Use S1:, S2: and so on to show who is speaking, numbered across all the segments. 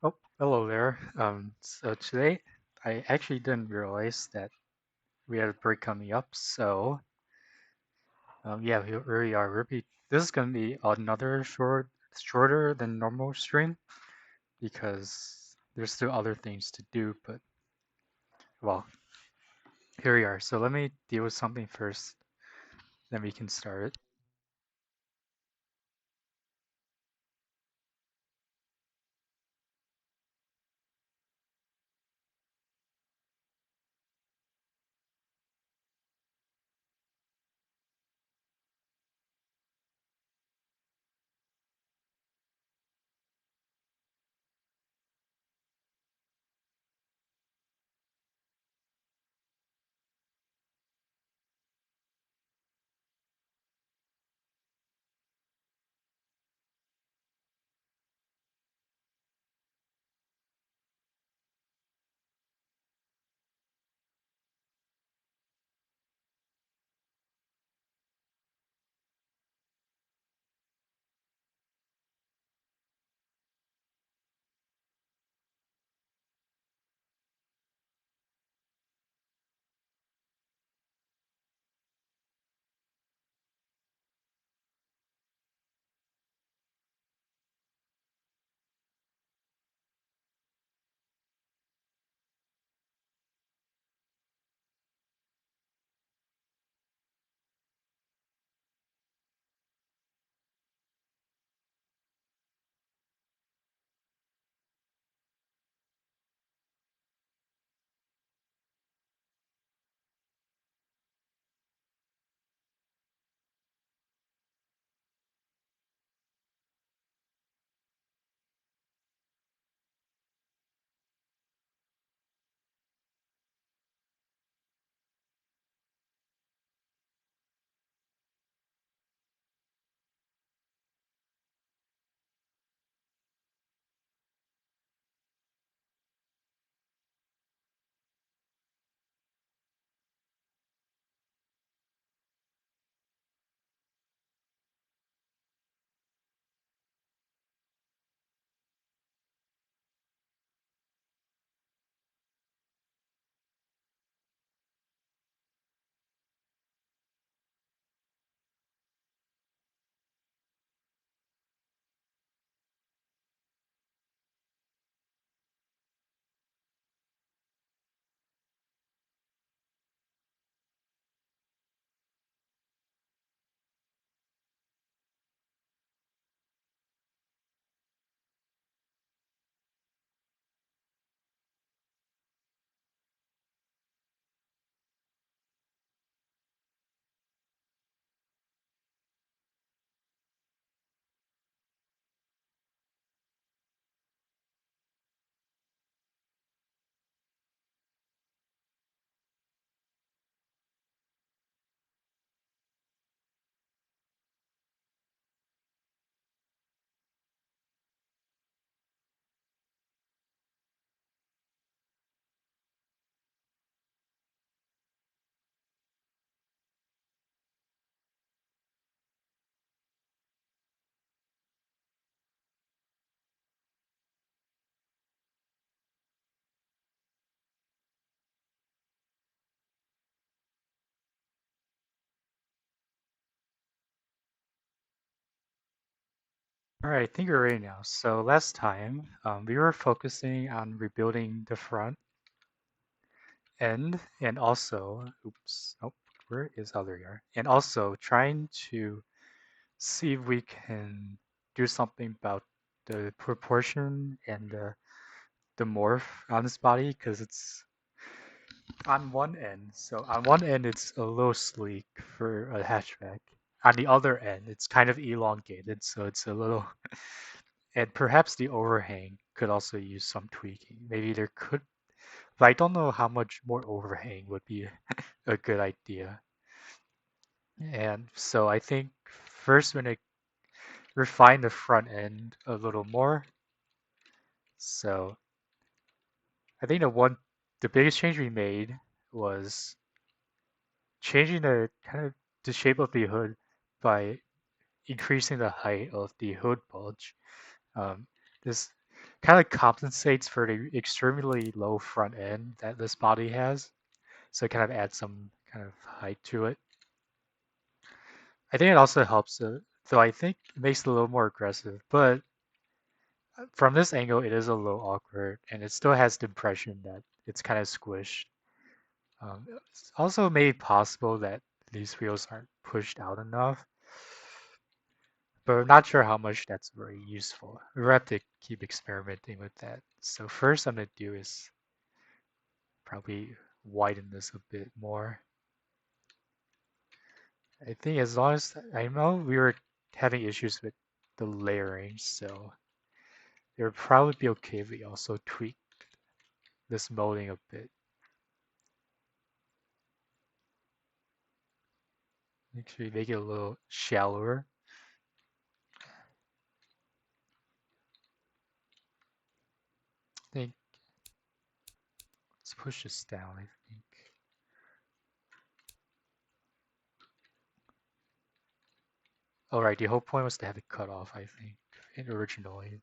S1: Oh, hello there. So today I actually didn't realize that we had a break coming up. Yeah, here we are. This is gonna be another shorter than normal stream because there's still other things to do. But well, here we are. So let me deal with something first, then we can start it. All right, I think we're ready now. So last time, we were focusing on rebuilding the front end and also, oops, nope, where is other here? And also trying to see if we can do something about the proportion and the morph on this body because it's on one end. So on one end it's a little sleek for a hatchback. On the other end it's kind of elongated, so it's a little and perhaps the overhang could also use some tweaking. Maybe there could, but I don't know how much more overhang would be a good idea. And so I think first we're gonna refine the front end a little more. So I think the biggest change we made was changing the kind of the shape of the hood by increasing the height of the hood bulge. Um, this kind of compensates for the extremely low front end that this body has. So it kind of adds some kind of height to it. I think it also helps, though I think it makes it a little more aggressive, but from this angle, it is a little awkward, and it still has the impression that it's kind of squished. It's also made possible that these wheels aren't pushed out enough, but I'm not sure how much that's very useful. We'll have to keep experimenting with that. So first I'm going to do is probably widen this a bit more. I think as long as I know we were having issues with the layering, so it would probably be okay if we also tweak this molding a bit. Make sure you make it a little shallower. I think let's push this down, I think. Alright, the whole point was to have it cut off, I think, originally.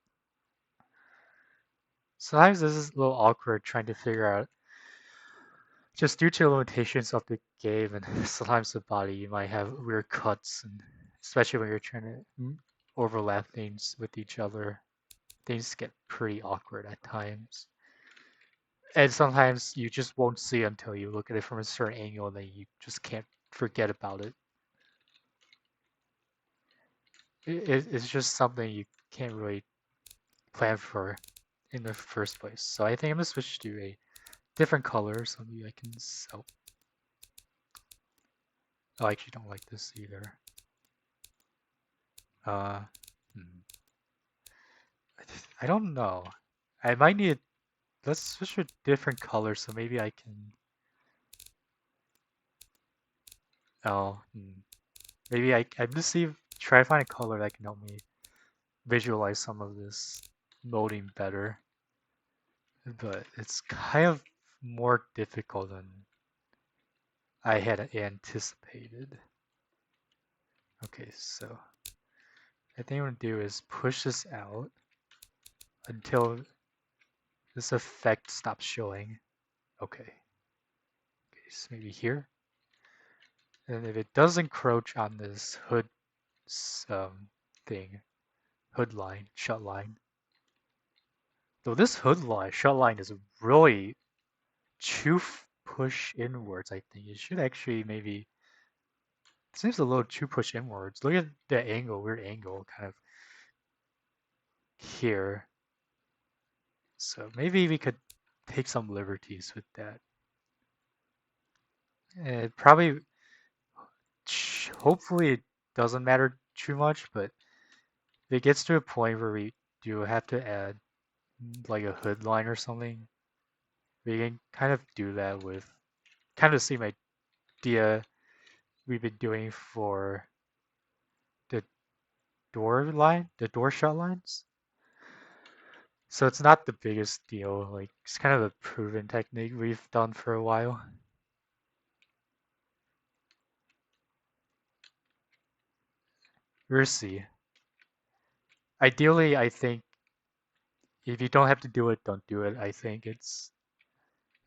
S1: Sometimes this is a little awkward trying to figure out, just due to the limitations of the game and sometimes the body, you might have weird cuts, and especially when you're trying to overlap things with each other, things get pretty awkward at times. And sometimes you just won't see until you look at it from a certain angle and then you just can't forget about it. It's just something you can't really plan for in the first place. So I think I'm gonna switch to a different color so maybe I can. Oh, I actually don't like this either. Uh, hmm. I don't know. I might need. Let's switch to a different color so maybe I can. Oh, maybe I'm just try to find a color that can help me visualize some of this molding better. But it's kind of more difficult than I had anticipated. Okay, so I think what I'm gonna do is push this out until this effect stops showing. Okay. Okay, so maybe here. And if it does encroach on this hood thing, hood line, shut line. Though this shut line is really too push inwards, I think. It should actually maybe, it seems a little too push inwards. Look at the angle, weird angle kind of here. So maybe we could take some liberties with that. It probably, hopefully it doesn't matter too much, but if it gets to a point where we do have to add like a hood line or something, we can kind of do that with kind of the same idea we've been doing for the the door shut lines. So it's not the biggest deal, like it's kind of a proven technique we've done for a while. We'll see. Ideally, I think if you don't have to do it, don't do it. I think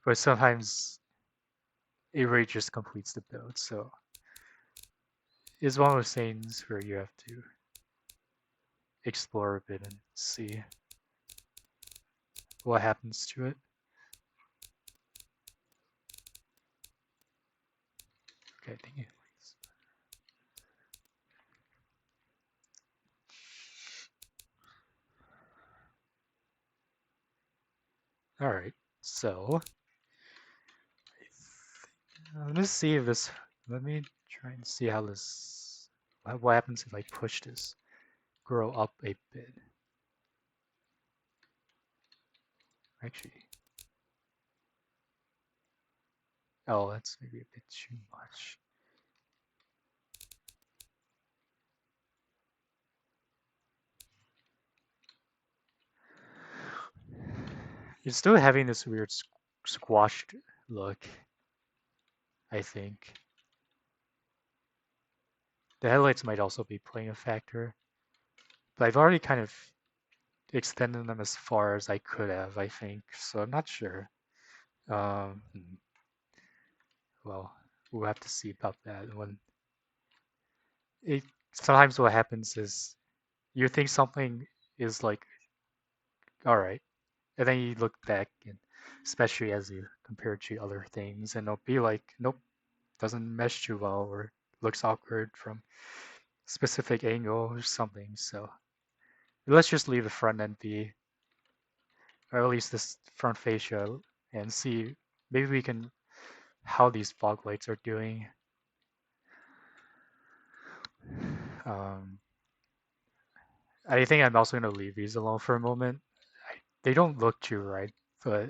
S1: but sometimes it really just completes the build. So it's one of those things where you have to explore a bit and see what happens to it. Okay, thank you. All right, so let me see if this. Let me try and see how this. What happens if I push this? Grow up a bit. Actually, oh, that's maybe a bit too much. You're still having this weird squashed look, I think. The headlights might also be playing a factor, but I've already kind of extended them as far as I could have, I think. So I'm not sure. Hmm, well, we'll have to see about that. When it sometimes what happens is you think something is like all right, and then you look back and especially as you compare it to other things, and it'll be like, nope, doesn't mesh too well or looks awkward from specific angle or something. So let's just leave the front end be, or at least this front fascia, and see maybe we can how these fog lights are doing. Um, I think I'm also going to leave these alone for a moment. They don't look too right, but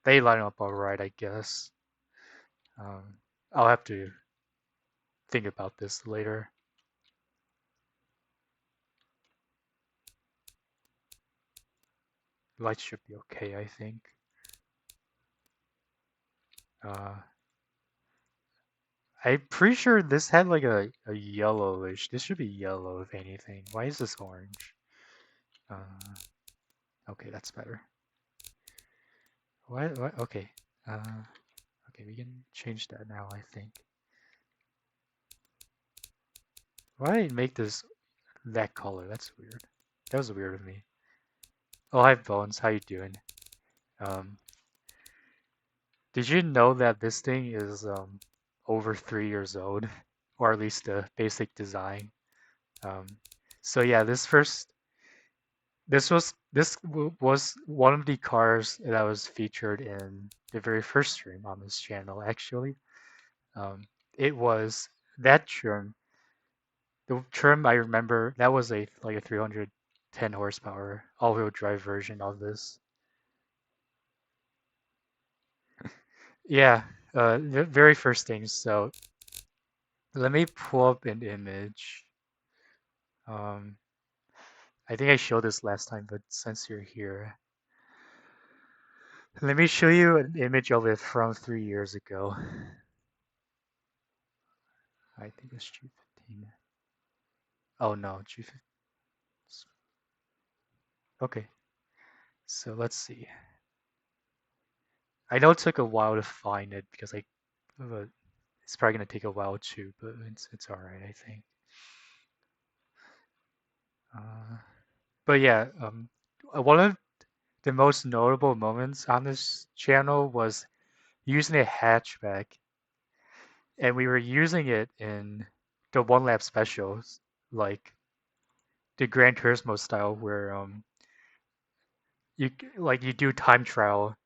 S1: they line up all right, I guess. Um, I'll have to think about this later. Lights should be okay, I think. Uh, I'm pretty sure this had like a yellowish. This should be yellow if anything. Why is this orange? Uh, okay, that's better. What? Okay. Okay, we can change that now, I think. Why did I make this that color? That's weird. That was weird of me. Oh, hi Bones, how you doing? Um, did you know that this thing is over 3 years old, or at least the basic design? Um, so yeah, this was one of the cars that was featured in the very first stream on this channel. Actually, um, it was that trim. The trim I remember that was a like a 310 horsepower all-wheel drive version of this. Yeah, the very first thing. So let me pull up an image. Um, I think I showed this last time, but since you're here, let me show you an image of it from 3 years ago. I think it's G15. Oh no, G15. Okay, so let's see. I know it took a while to find it because but it's probably gonna take a while too, but it's all right, I think. Uh, but yeah, one of the most notable moments on this channel was using a hatchback, and we were using it in the one lap specials, like the Gran Turismo style, where you do time trial,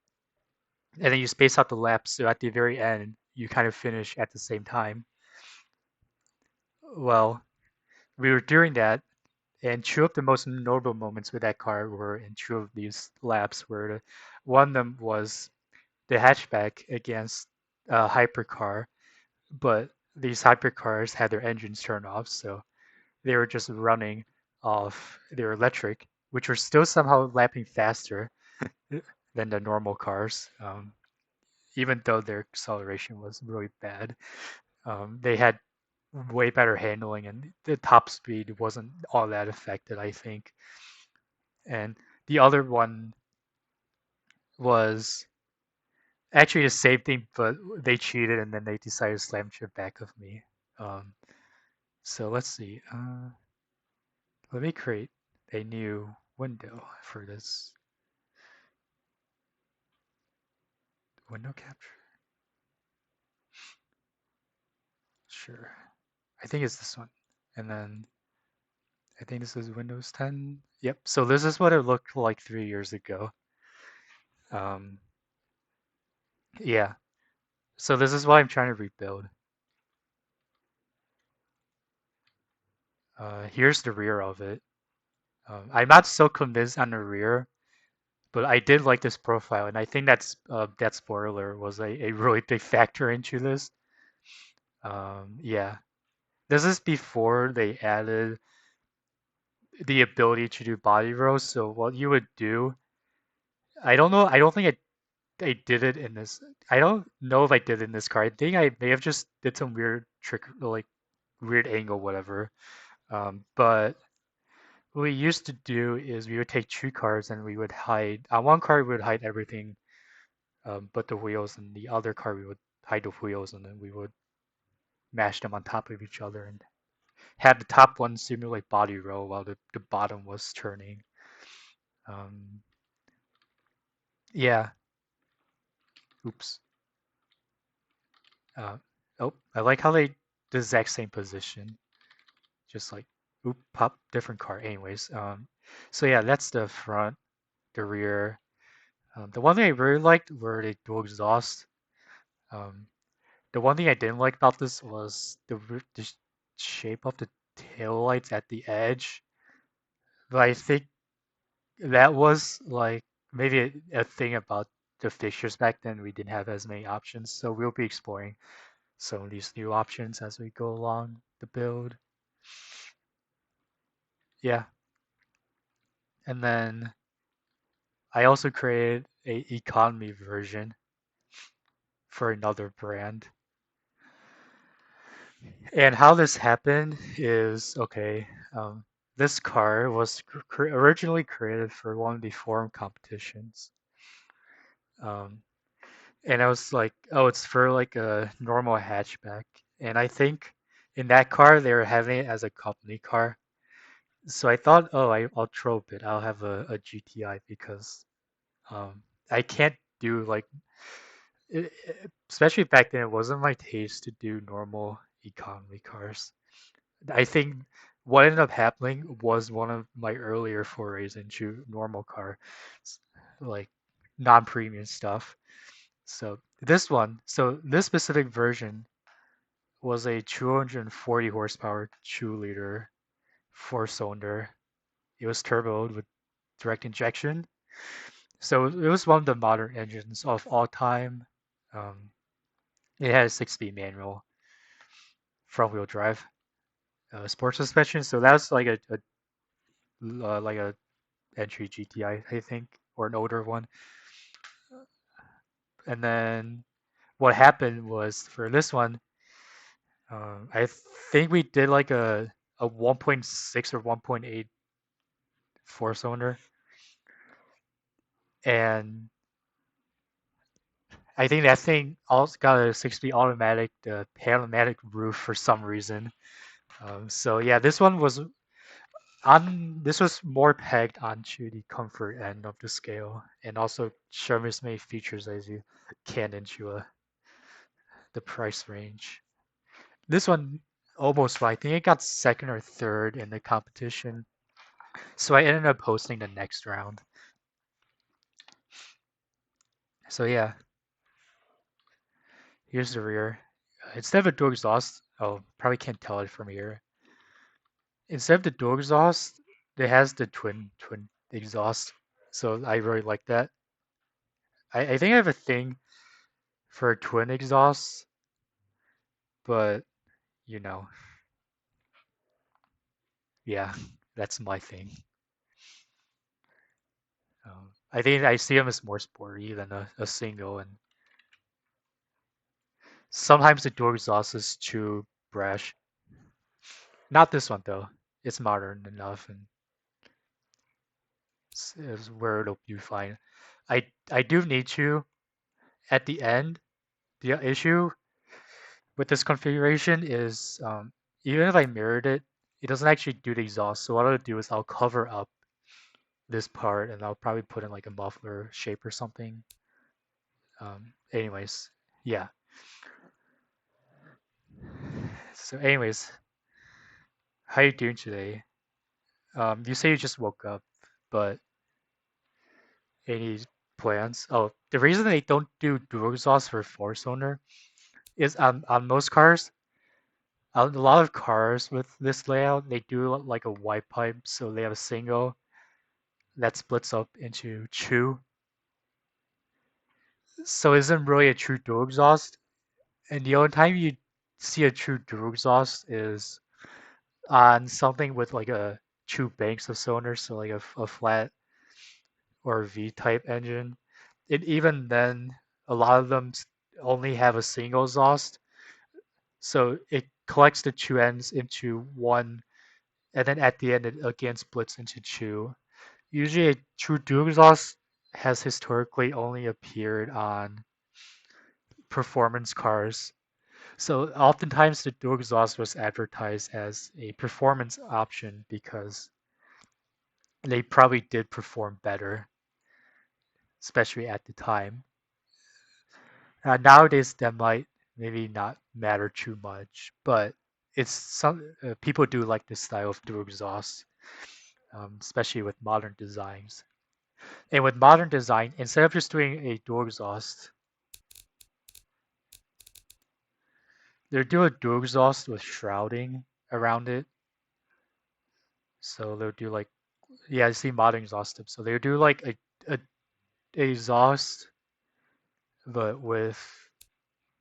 S1: and then you space out the laps, so at the very end you kind of finish at the same time. Well, we were doing that, and two of the most notable moments with that car were in two of these laps, where one of them was the hatchback against a hypercar, but these hypercars had their engines turned off, so they were just running off their electric, which were still somehow lapping faster than the normal cars, even though their acceleration was really bad. They had way better handling, and the top speed wasn't all that affected, I think. And the other one was actually the same thing, but they cheated and then they decided to slam chip back of me. Um, so let's see. Let me create a new window for this window capture. Sure. I think it's this one. And then I think this is Windows 10. Yep. So this is what it looked like 3 years ago. Um, yeah. So this is what I'm trying to rebuild. Here's the rear of it. I'm not so convinced on the rear, but I did like this profile, and I think that spoiler was a really big factor into this. Yeah, this is before they added the ability to do body rolls. So what you would do, I don't know, I don't think I did it in this. I don't know if I did it in this car. I think I may have just did some weird trick, like weird angle, whatever. But What we used to do is we would take two cars and we would hide. On one car we would hide everything, but the wheels, and the other car we would hide the wheels, and then we would mash them on top of each other and have the top one simulate body roll while the bottom was turning. Um, yeah. Oops. Uh, oh, I like how they the exact same position, just like oop, pop, different car. Anyways, so yeah, that's the front, the rear. The one thing I really liked were the dual exhaust. Um, the one thing I didn't like about this was the shape of the tail lights at the edge. But I think that was like maybe a thing about the fixtures back then. We didn't have as many options, so we'll be exploring some of these new options as we go along the build. Yeah, and then I also created a economy version for another brand. And how this happened is okay. This car was originally created for one of the forum competitions. Um, and I was like, oh, it's for like a normal hatchback. And I think in that car they were having it as a company car. So I thought, oh, I'll trope it. I'll have a GTI because I can't do like, especially back then, it wasn't my taste to do normal economy cars. I think what ended up happening was one of my earlier forays into normal car, like non-premium stuff. So this specific version was a 240 horsepower 2-liter four-cylinder. It was turboed with direct injection. So it was one of the modern engines of all time. Um, it had a 6-speed manual, front-wheel drive, sports suspension. So that's like a entry GTI, I think, or an older one. And then what happened was for this one, I think we did like a 1.6 or 1.8 four-cylinder, and I think that thing also got a 6-speed automatic, the Panomatic roof for some reason. So yeah, this one was on. This was more pegged onto the comfort end of the scale, and also showing as many features as you can into the price range. This one almost won. I think it got second or third in the competition. So I ended up hosting the next round. So yeah, here's the rear. Instead of a dual exhaust, oh, probably can't tell it from here. Instead of the dual exhaust, it has the twin exhaust. So I really like that. I think I have a thing for twin exhausts, but you know, yeah, that's my thing. I think I see them as more sporty than a single, and sometimes the dual exhaust is too brash. Not this one though. It's modern enough, and it's where it'll be fine. I do need to at the end. The issue with this configuration is even if I mirrored it, it doesn't actually do the exhaust. So what I'll do is I'll cover up this part and I'll probably put in like a muffler shape or something. Anyways, yeah. So anyways, how you doing today? You say you just woke up, but any plans? Oh, the reason they don't do dual exhaust for four-cylinder is on most cars, a lot of cars with this layout, they do like a white pipe, so they have a single that splits up into two. So it isn't really a true dual exhaust. And the only time you see a true dual exhaust is on something with like a two banks of cylinders, so like a flat or V-type engine. And even then, a lot of them only have a single exhaust, so it collects the two ends into one and then at the end it again splits into two. Usually a true dual exhaust has historically only appeared on performance cars. So oftentimes the dual exhaust was advertised as a performance option because they probably did perform better, especially at the time. Nowadays that might maybe not matter too much, but it's some people do like this style of dual exhaust, especially with modern designs. And with modern design, instead of just doing a dual exhaust, they do a dual exhaust with shrouding around it. So they'll do like, yeah, I see modern exhaust tips. So they'll do like a exhaust, but with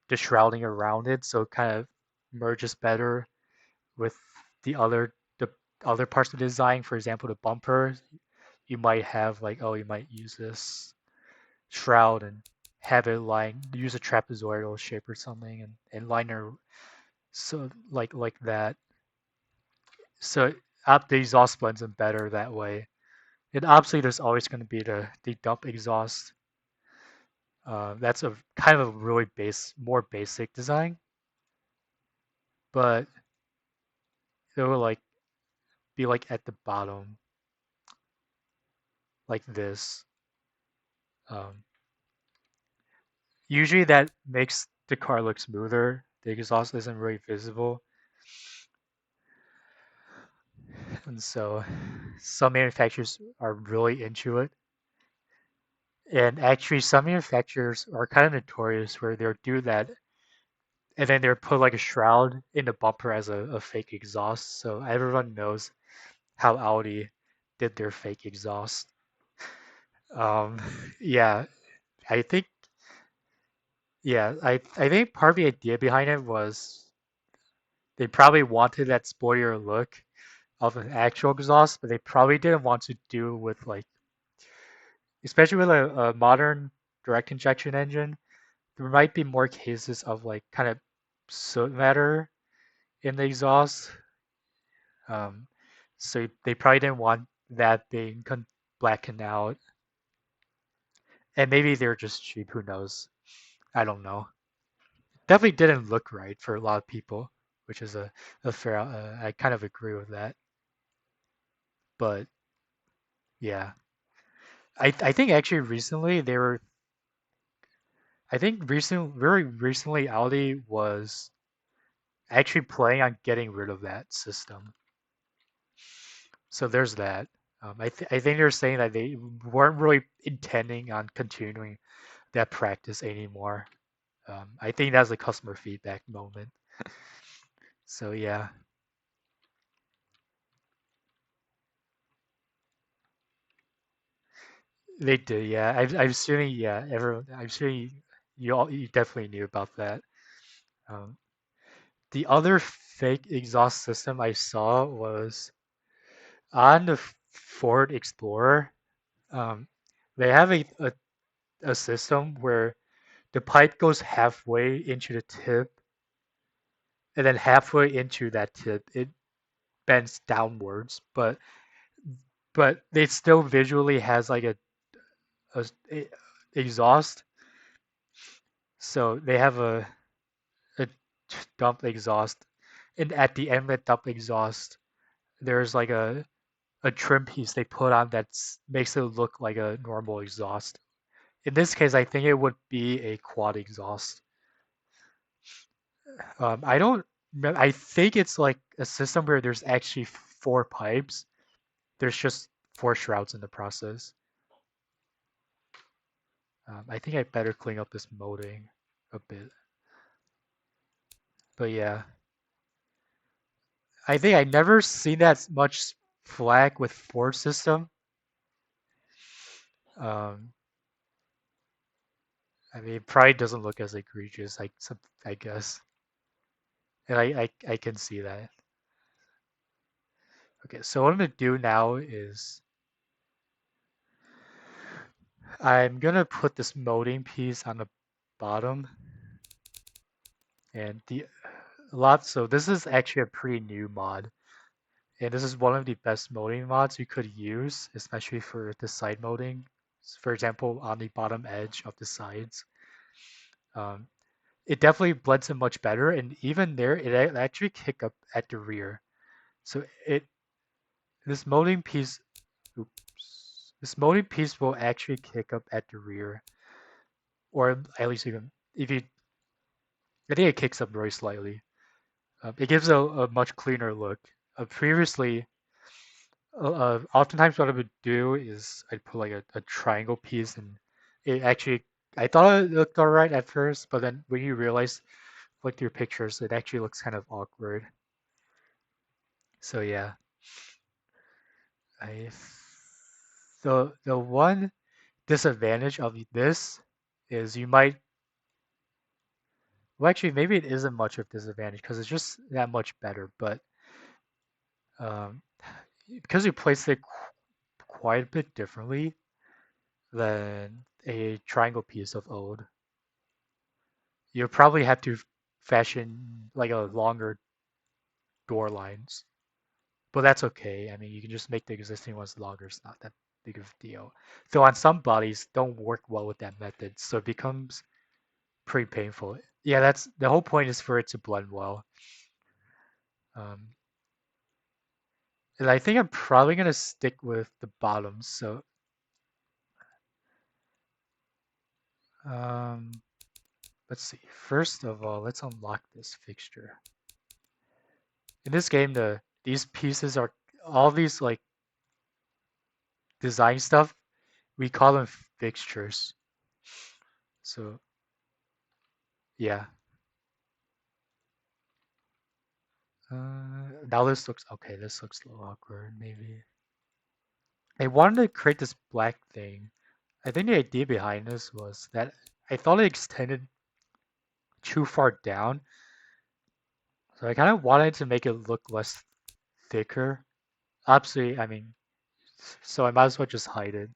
S1: the shrouding around it, so it kind of merges better with the other parts of the design. For example, the bumper, you might have like, oh, you might use this shroud and have it line, use a trapezoidal shape or something, and line it so like that. So up the exhaust blends in better that way. And obviously, there's always going to be the dump exhaust. That's a kind of a really more basic design, but it will like be like at the bottom, like this. Um, Usually, that makes the car look smoother. The exhaust isn't really visible, and so some manufacturers are really into it. And actually, some manufacturers are kind of notorious where they'll do that, and then they'll put like a shroud in the bumper as a fake exhaust, so everyone knows how Audi did their fake exhaust. Um, yeah, I think I think part of the idea behind it was they probably wanted that sportier look of an actual exhaust, but they probably didn't want to do with like, especially with a modern direct injection engine, there might be more cases of like kind of soot matter in the exhaust. Um, so they probably didn't want that being blackened out. And maybe they're just cheap, who knows? I don't know. Definitely didn't look right for a lot of people, which is a fair, I kind of agree with that. But yeah, I think actually recently they were, I think very recently Audi was actually planning on getting rid of that system. So there's that. I think they're saying that they weren't really intending on continuing that practice anymore. I think that's a customer feedback moment. So yeah, they do. Yeah, I'm assuming. Yeah, everyone. I'm sure you definitely knew about that. Um, the other fake exhaust system I saw was on the Ford Explorer. Um, they have a system where the pipe goes halfway into the tip, and then halfway into that tip, it bends downwards, but it still visually has like a exhaust. So they have a dump exhaust, and at the end of the dump exhaust, there's like a trim piece they put on that makes it look like a normal exhaust. In this case, I think it would be a quad exhaust. I don't. I think it's like a system where there's actually four pipes. There's just four shrouds in the process. I think I better clean up this molding a bit. But yeah, I think I never seen that much flag with Ford system. Um, I mean, it probably doesn't look as egregious, I guess, and I can see that. Okay, so what I'm gonna do now is I'm gonna put this molding piece on the bottom, and the lot. So this is actually a pretty new mod. And this is one of the best molding mods you could use, especially for the side molding. For example, on the bottom edge of the sides. Um, it definitely blends in much better, and even there, it actually kick up at the rear. So this molding piece, oops, this molding piece will actually kick up at the rear, or at least even if you, I think it kicks up very slightly. It gives a much cleaner look. Previously, oftentimes what I would do is I'd put like a triangle piece, and it actually, I thought it looked alright at first, but then when you realize, look through pictures, it actually looks kind of awkward. So yeah, I the one disadvantage of this is you might, well, actually maybe it isn't much of disadvantage because it's just that much better, but um, because you place it quite a bit differently than a triangle piece of old, you probably have to fashion like a longer door lines. But that's okay. I mean, you can just make the existing ones longer. It's not that big of a deal. Though on some bodies don't work well with that method, so it becomes pretty painful. Yeah, that's the whole point, is for it to blend well. Um, and I think I'm probably gonna stick with the bottoms. So um, let's see. First of all, let's unlock this fixture. In this game, these pieces are all these like design stuff. We call them fixtures. So yeah. Now this looks okay. This looks a little awkward, maybe. I wanted to create this black thing. I think the idea behind this was that I thought it extended too far down, so I kind of wanted to make it look less thicker. Obviously, I mean, so I might as well just hide it.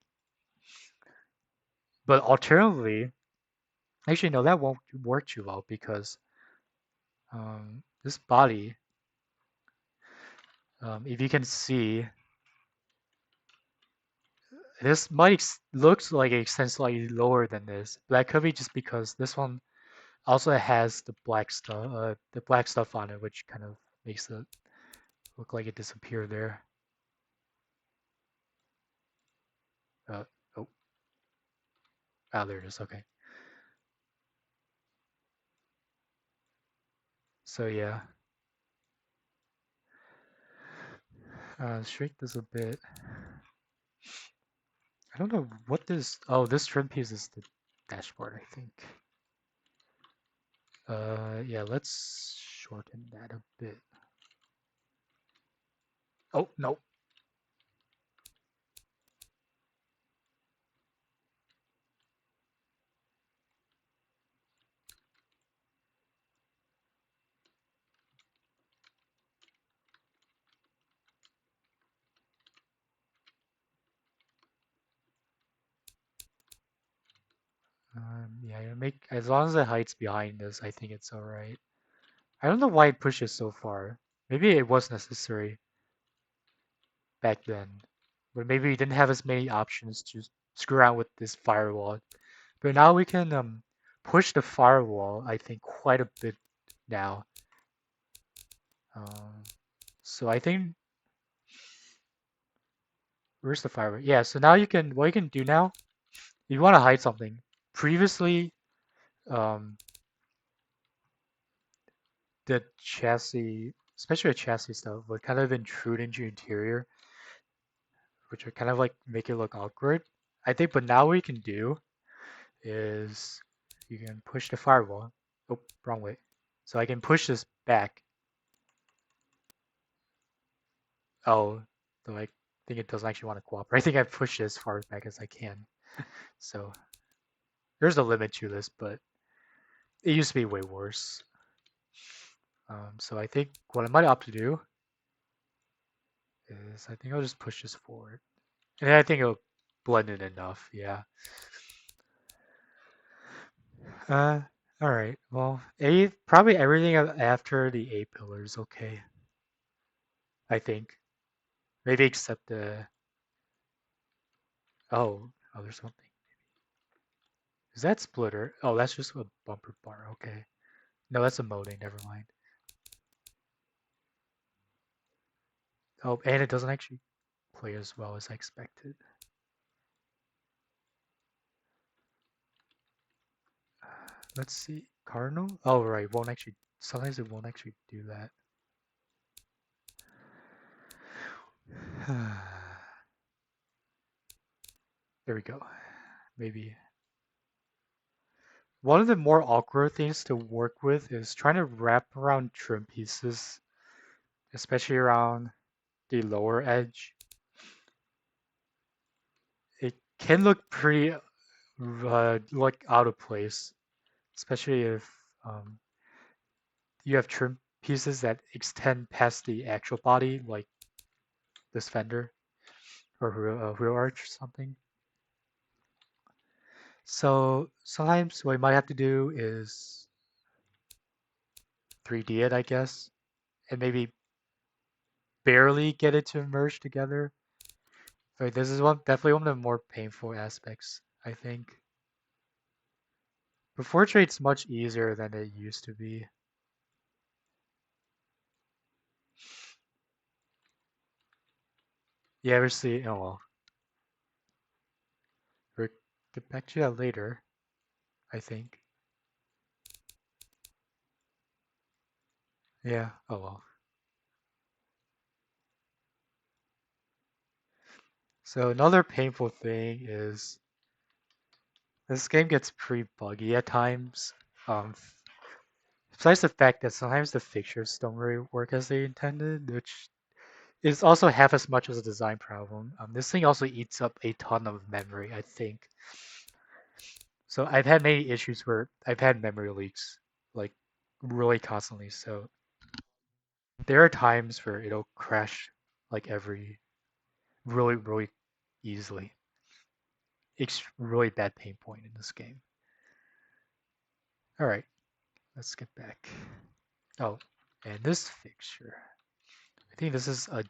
S1: But alternatively, actually, no, that won't work too well because this body, if you can see, this might looks like it extends slightly lower than this, but that could be just because this one also has the black stuff on it, which kind of makes it look like it disappeared there. Uh, oh, there it is. Okay. So yeah, shrink this a bit. I don't know what this. Oh, this trim piece is the dashboard, I think. Yeah, let's shorten that a bit. Oh no. Yeah, make as long as the height's behind this, I think it's all right. I don't know why it pushes so far. Maybe it was necessary back then, but maybe we didn't have as many options to screw around with this firewall. But now we can push the firewall, I think, quite a bit now. Um, so I think, where's the firewall? Yeah, so now you can, what you can do now, if you want to hide something. Previously, um, the chassis, especially the chassis stuff, would kind of intrude into your interior, which would kind of like make it look awkward. I think, but now what you can do is you can push the firewall. Oh, wrong way. So I can push this back. Oh, though I think it doesn't actually want to cooperate. I think I pushed it as far back as I can. So there's a limit to this, but it used to be way worse. So I think what I might opt to do is I think I'll just push this forward. And then I think it'll blend in enough, yeah. Uh, all right. Well, probably everything after the A pillar is okay, I think. Maybe except the... Oh, there's something. Is that splitter? Oh, that's just a bumper bar. Okay. No, that's a molding. Never mind. Oh, and it doesn't actually play as well as I expected. Let's see. Cardinal? Oh, right. Won't actually. Sometimes it won't actually do that. There we go. Maybe. One of the more awkward things to work with is trying to wrap around trim pieces, especially around the lower edge. It can look pretty like out of place, especially if you have trim pieces that extend past the actual body, like this fender or wheel arch or something. So sometimes what you might have to do is 3D it, I guess, and maybe barely get it to merge together. But this is definitely one of the more painful aspects, I think. But fortunately, it's much easier than it used to be. You ever see? Oh well, we'll get back to that later, I think. Yeah. Oh well. So another painful thing is this game gets pretty buggy at times. Um, besides the fact that sometimes the fixtures don't really work as they intended, which is also half as much as a design problem. This thing also eats up a ton of memory, I think. So I've had many issues where I've had memory leaks, like really constantly. So there are times where it'll crash like every really easily. It's really bad pain point in this game. All right, let's get back. Oh, and this fixture. I think this is a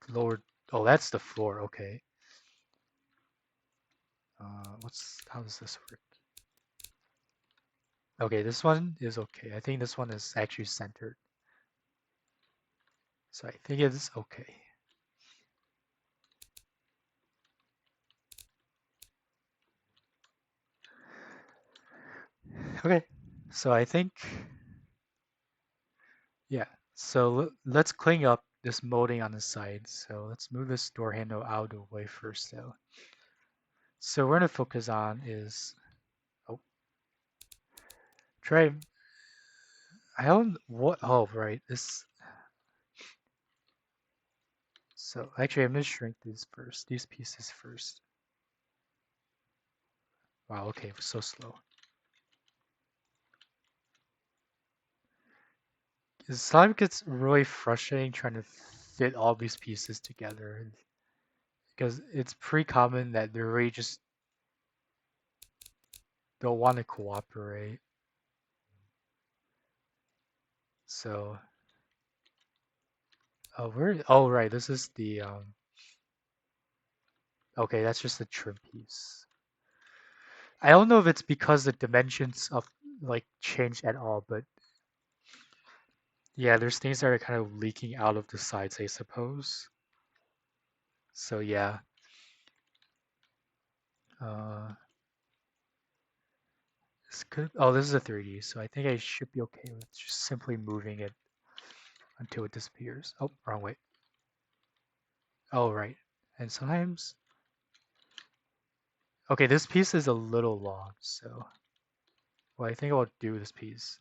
S1: lower. Oh, that's the floor. Okay. How does this work? Okay, this one is okay. I think this one is actually centered. So I think it's okay. Okay, so I think, yeah. So let's clean up this molding on the side. So let's move this door handle out of the way first though. So we're gonna focus on is, oh, try, I don't, oh, right, this, so actually I'm gonna shrink these pieces first. Wow, okay, so slow. Sometimes it gets really frustrating trying to fit all these pieces together because it's pretty common that they really just don't want to cooperate. So, oh right, this is the okay, that's just the trim piece. I don't know if it's because the dimensions of like changed at all, but yeah, there's things that are kind of leaking out of the sides, I suppose. So yeah, uh, this is a 3D, so I think I should be okay with just simply moving it until it disappears. Oh, wrong way. Oh, right. And sometimes, okay, this piece is a little long, so what I think I'll do with this piece,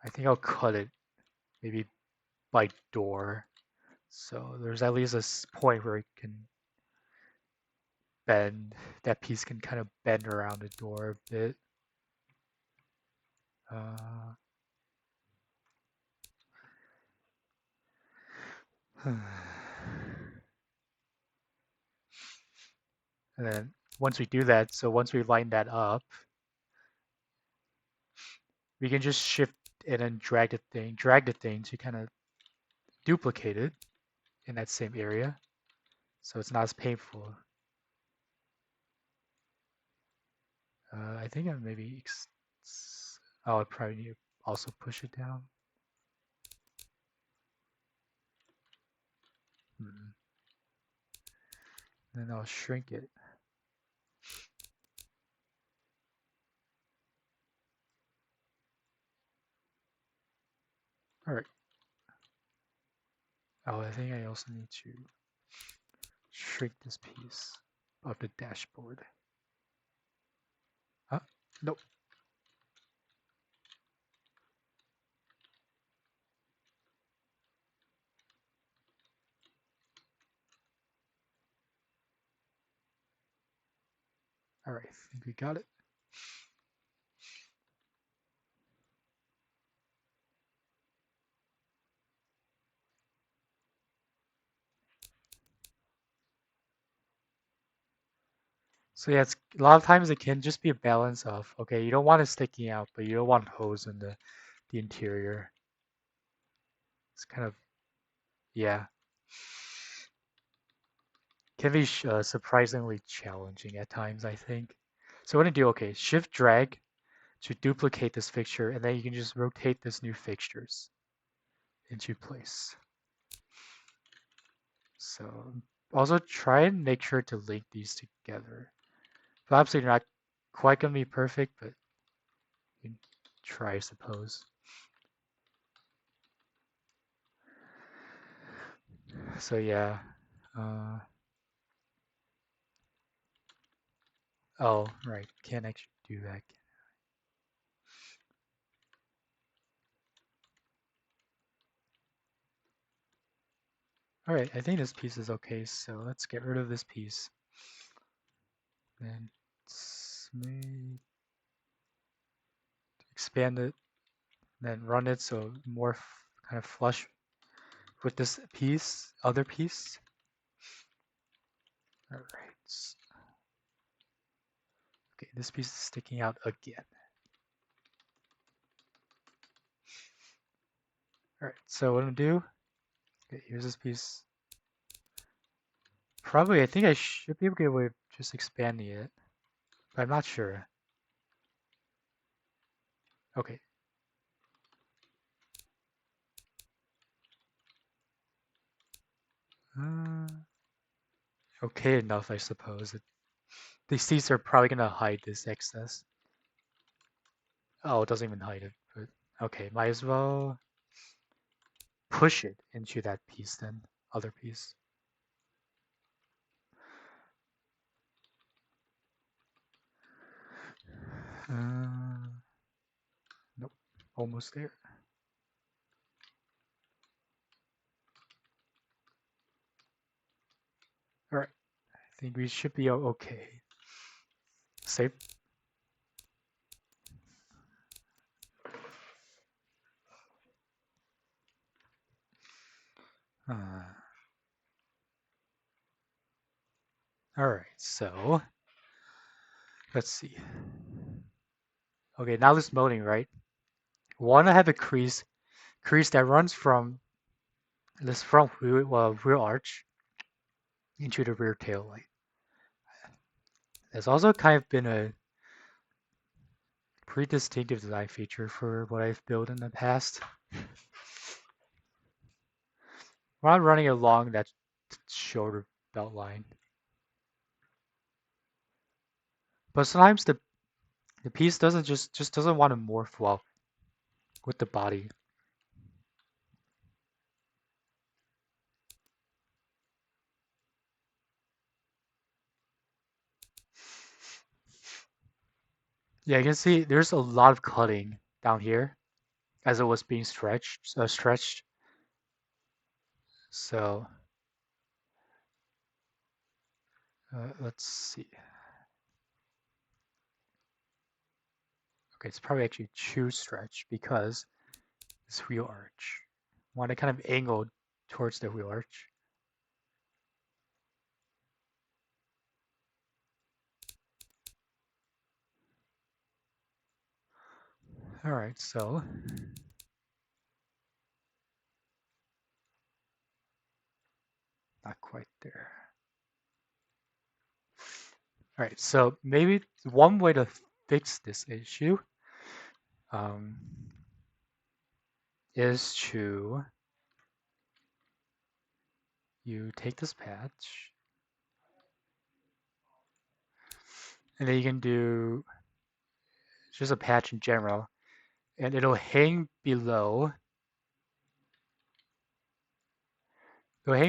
S1: I think I'll cut it maybe by door. So there's at least a point where it can bend, that piece can kind of bend around the door a bit. Uh, and then once we do that, so once we line that up, we can just shift it and drag the thing to kind of duplicate it. in that same area, so it's not as painful. I think I maybe oh, I probably need to also push it down. Then I'll shrink it. All right. Oh, I think I also need to shrink this piece of the dashboard. Huh? Nope. All right, I think we got it. So yeah, it's a lot of times it can just be a balance of, okay, you don't want it sticking out, but you don't want hose in the interior. It's kind of, yeah, can be surprisingly challenging at times, I think. So what to do, okay, shift drag to duplicate this fixture, and then you can just rotate this new fixtures into place. So also try and make sure to link these together. Perhaps they're not quite gonna be perfect, but you can try, I suppose. So yeah. Uh, oh, right. Can't actually do that. All right, I think this piece is okay, so let's get rid of this piece. Then smooth, expand it, then run it so more kind of flush with this piece, other piece. All right. Okay, this piece is sticking out again. All right, so what I'm gonna do, okay, here's this piece. Probably, I think I should be able to get away with just expanding it, but I'm not sure. Okay. Uh, okay enough, I suppose. These seats are probably gonna hide this excess. Oh, it doesn't even hide it, but okay, might as well push it into that piece then, other piece. Nope, almost there. All right, I think we should be okay. Save. All right, so let's see. Okay, now this molding, right? Want to have a crease that runs from this front rear arch into the rear tail light. There's also kind of been a pretty distinctive design feature for what I've built in the past. We're not running along that shorter belt line. But sometimes the piece doesn't just doesn't want to morph well with the body. Yeah, you can see there's a lot of cutting down here as it was being stretched. So let's see. Okay, it's probably actually too stretched because this wheel arch. Want to kind of angle towards the wheel arch. All right, so Not quite there. All right, so maybe one way to fix this issue um, is to you take this patch and then you can do just a patch in general and it'll hang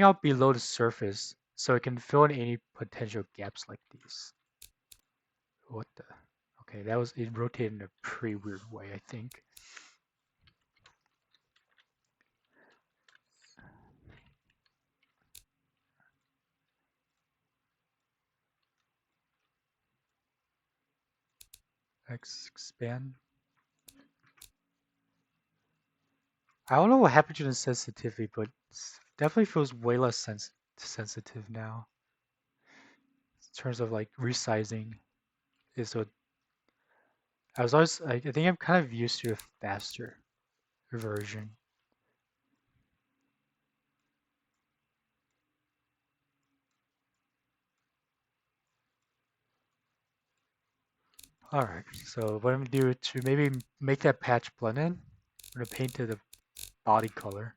S1: out below the surface so it can fill in any potential gaps like these. What the? Okay, it rotated in a pretty weird way, I think. Expand. I don't know what happened to the sensitivity, but it definitely feels way less sensitive now. In terms of like resizing, is what I think I'm kind of used to a faster version. Alright, so what I'm gonna do to maybe make that patch blend in, I'm gonna paint it a body color.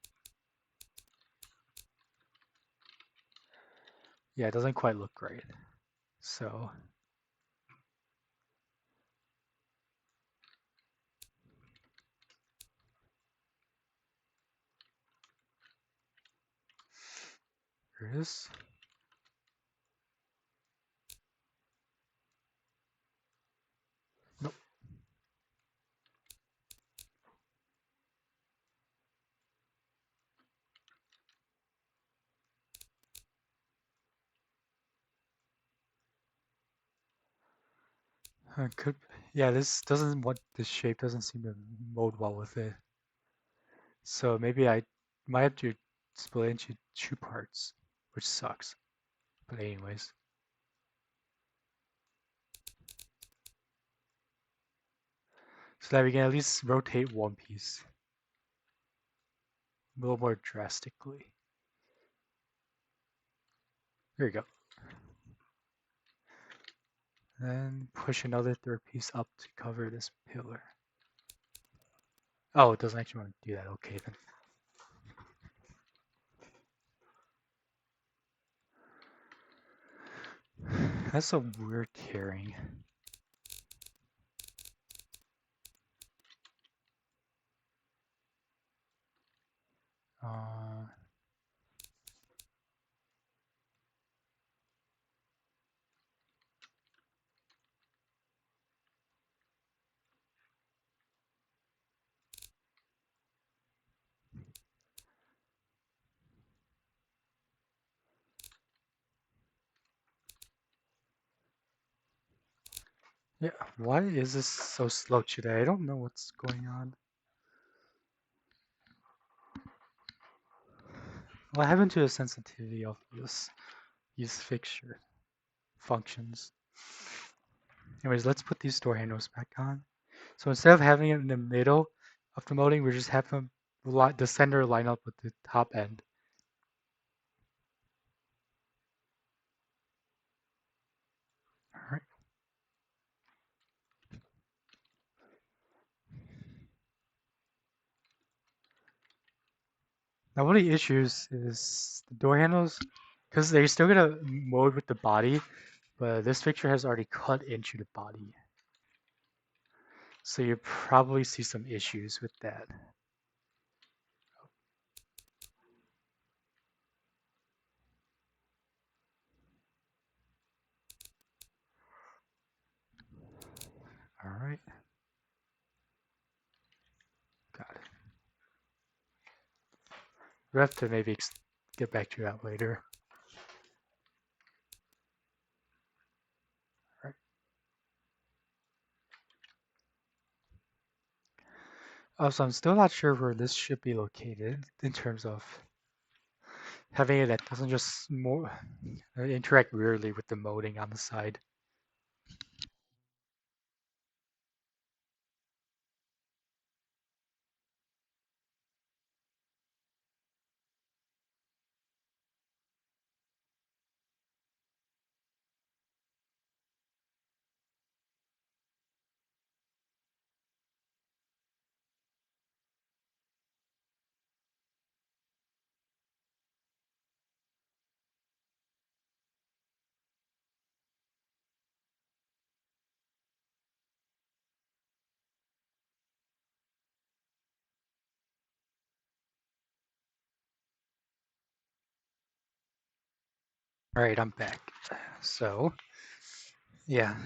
S1: Yeah, it doesn't quite look great. So here it is. Nope. Could yeah, this shape doesn't seem to mold well with it. So maybe I might have to split into two parts, which sucks. But anyways. So that we can at least rotate one piece a little more drastically. There you go. And push another third piece up to cover this pillar. Oh, it doesn't actually want to do that. Okay then. That's some weird tearing. Uh, yeah, why is this so slow today? I don't know what's going on. What happened to the sensitivity of these fixture functions? Anyways, let's put these door handles back on. So instead of having it in the middle of the molding, we're just having the center line up with the top end. All right. Now one of the issues is the door handles, because they're still gonna mold with the body, but this fixture has already cut into the body. So you probably see some issues with that. All right. Got it. We have to maybe get back to that later. All right. So I'm still not sure where this should be located in terms of having it that doesn't just more interact weirdly with the molding on the side. All right, I'm back. So, yeah.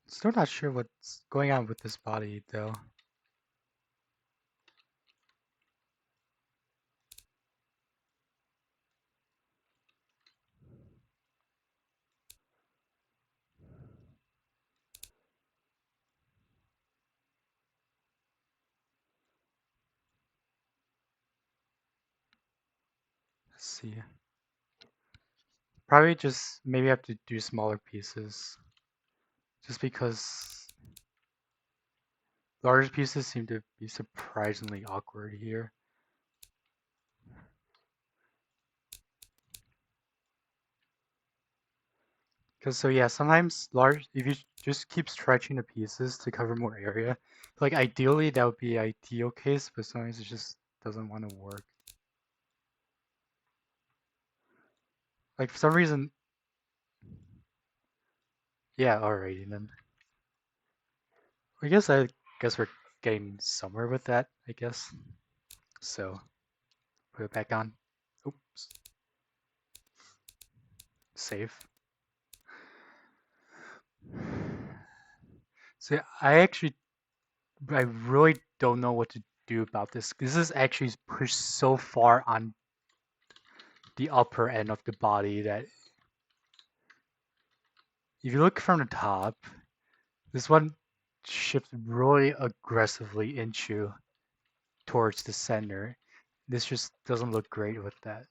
S1: Still not sure what's going on with this body, though. Let's see. Probably just maybe have to do smaller pieces. Just because large pieces seem to be surprisingly awkward here. Because so yeah, sometimes large, if you just keep stretching the pieces to cover more area, like ideally that would be ideal case, but sometimes it just doesn't want to work. Like for some reason, yeah, alrighty then. I guess we're getting somewhere with that, I guess. So put it back on. Oops. Save. So I really don't know what to do about this. This is actually pushed so far on the upper end of the body that if you look from the top, this one shifts really aggressively into towards the center. This just doesn't look great with that.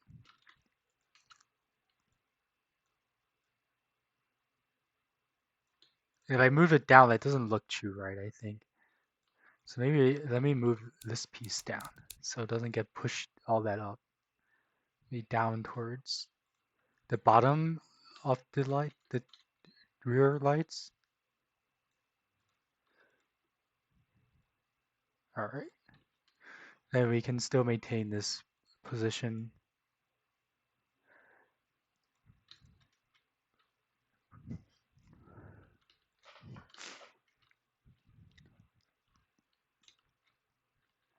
S1: If I move it down, that doesn't look too right, I think. So maybe let me move this piece down so it doesn't get pushed all that up. Maybe down towards the bottom of the light, the rear lights. All right. Then we can still maintain this position.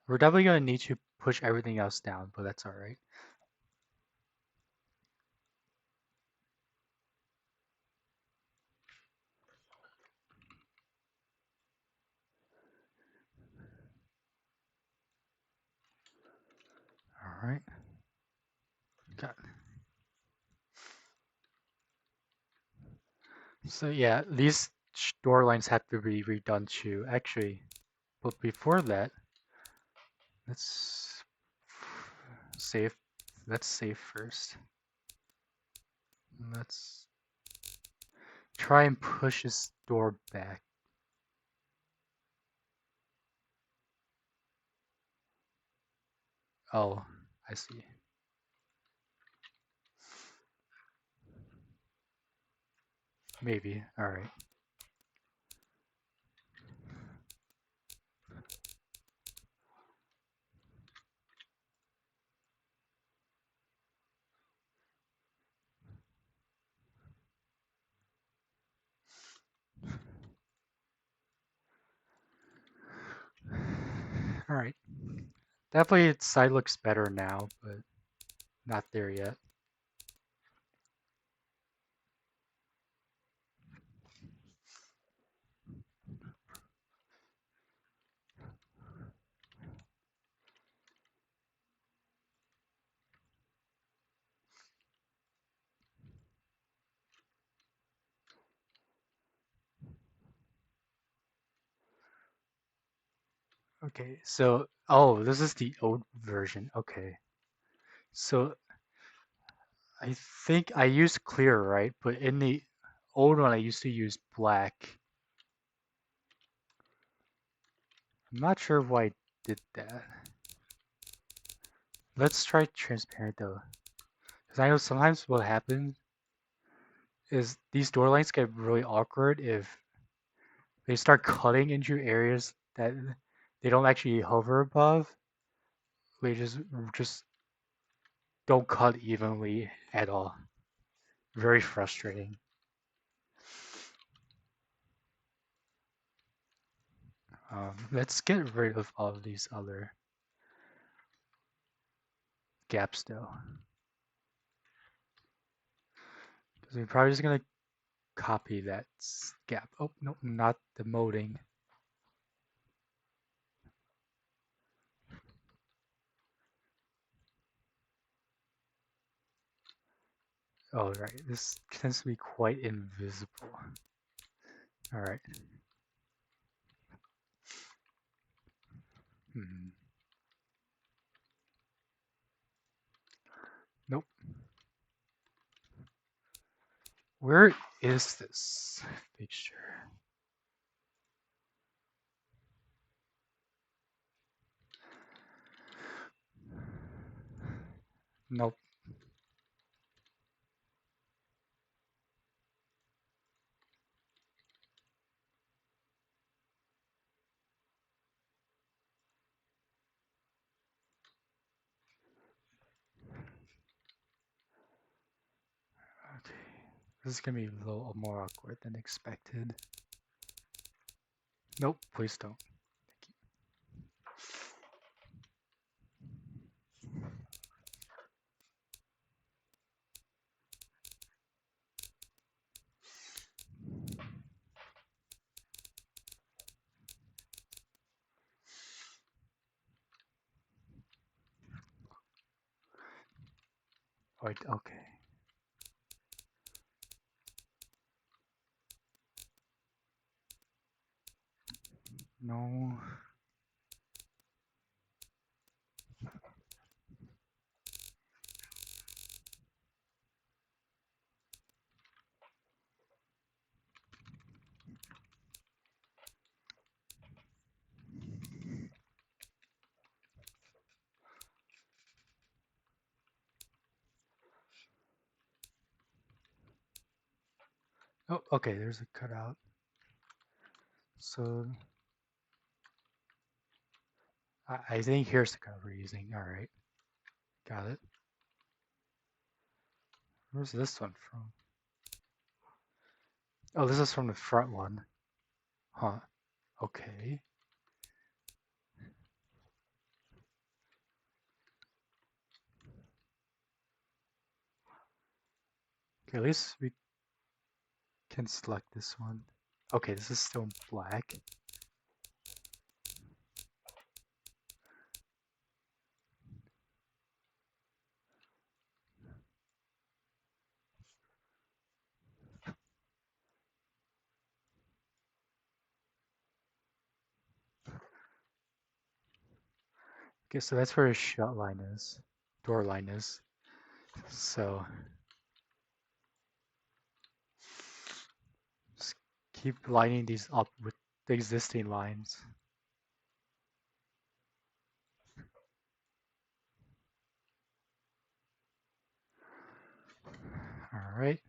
S1: We're definitely going to need to push everything else down, but that's all right. All right. Got So yeah, these door lines have to be redone too. Actually, but before that, let's save. Let's save first. Let's try and push this door back. Oh, I see. Maybe. All right. All right. Definitely, its side looks better now, but not there yet. Okay, so oh, this is the old version. Okay, so I think I used clear, right? But in the old one, I used to use black. I'm not sure why I did that. Let's try transparent though. Because I know sometimes what happens is these door lines get really awkward if they start cutting into areas that they don't actually hover above. They just don't cut evenly at all. Very frustrating. Let's get rid of all of these other. gaps though. Because we're probably just gonna copy that gap. Oh, no, not the molding. Oh, right. This tends to be quite invisible. All right. Hmm. Nope. Where is this fixture? Nope. Okay. This is gonna be a little more awkward than expected. Nope, please don't. Thank you. Wait, okay. No. Oh, okay, there's a cutout. So I think here's the cutout we're using. All right, got it. Where's this one from? Oh, this is from the front one. Huh. Okay. Okay, at least we can select this one. Okay, this is still black. Okay, so that's where his shut line is. Door line is. So just keep lining these up with the existing lines. All right.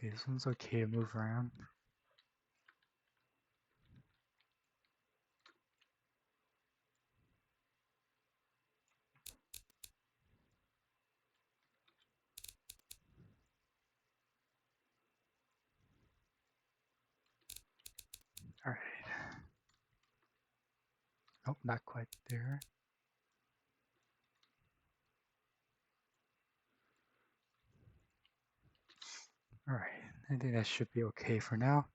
S1: Okay, this one's okay to move around. All right. Nope, not quite there. All right, I think that should be okay for now.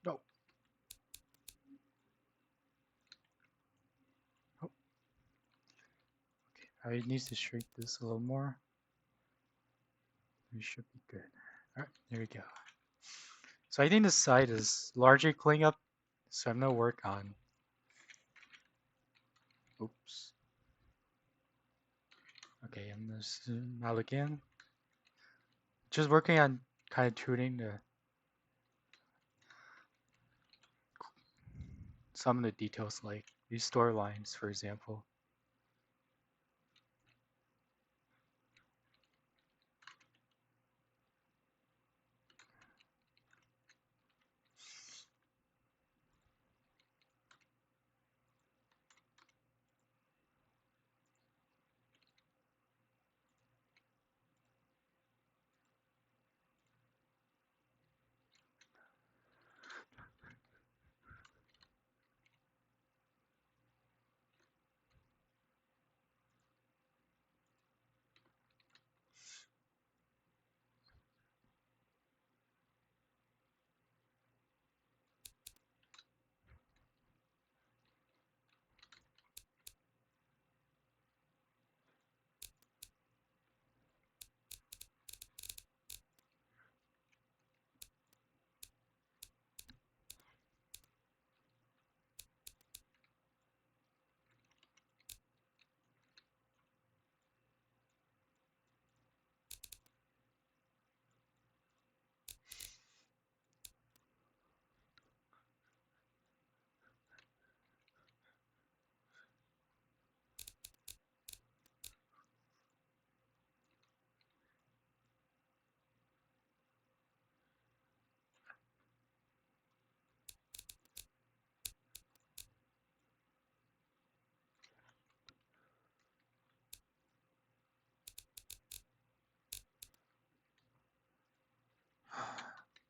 S1: No. Oh, okay. I need to shrink this a little more. We should be good. All right, there we go. So I think this side is largely cleaned up, so I'm gonna work on. Oops. Okay, I'm gonna zoom out again. Just working on kind of tuning some of the details, like these storylines, for example.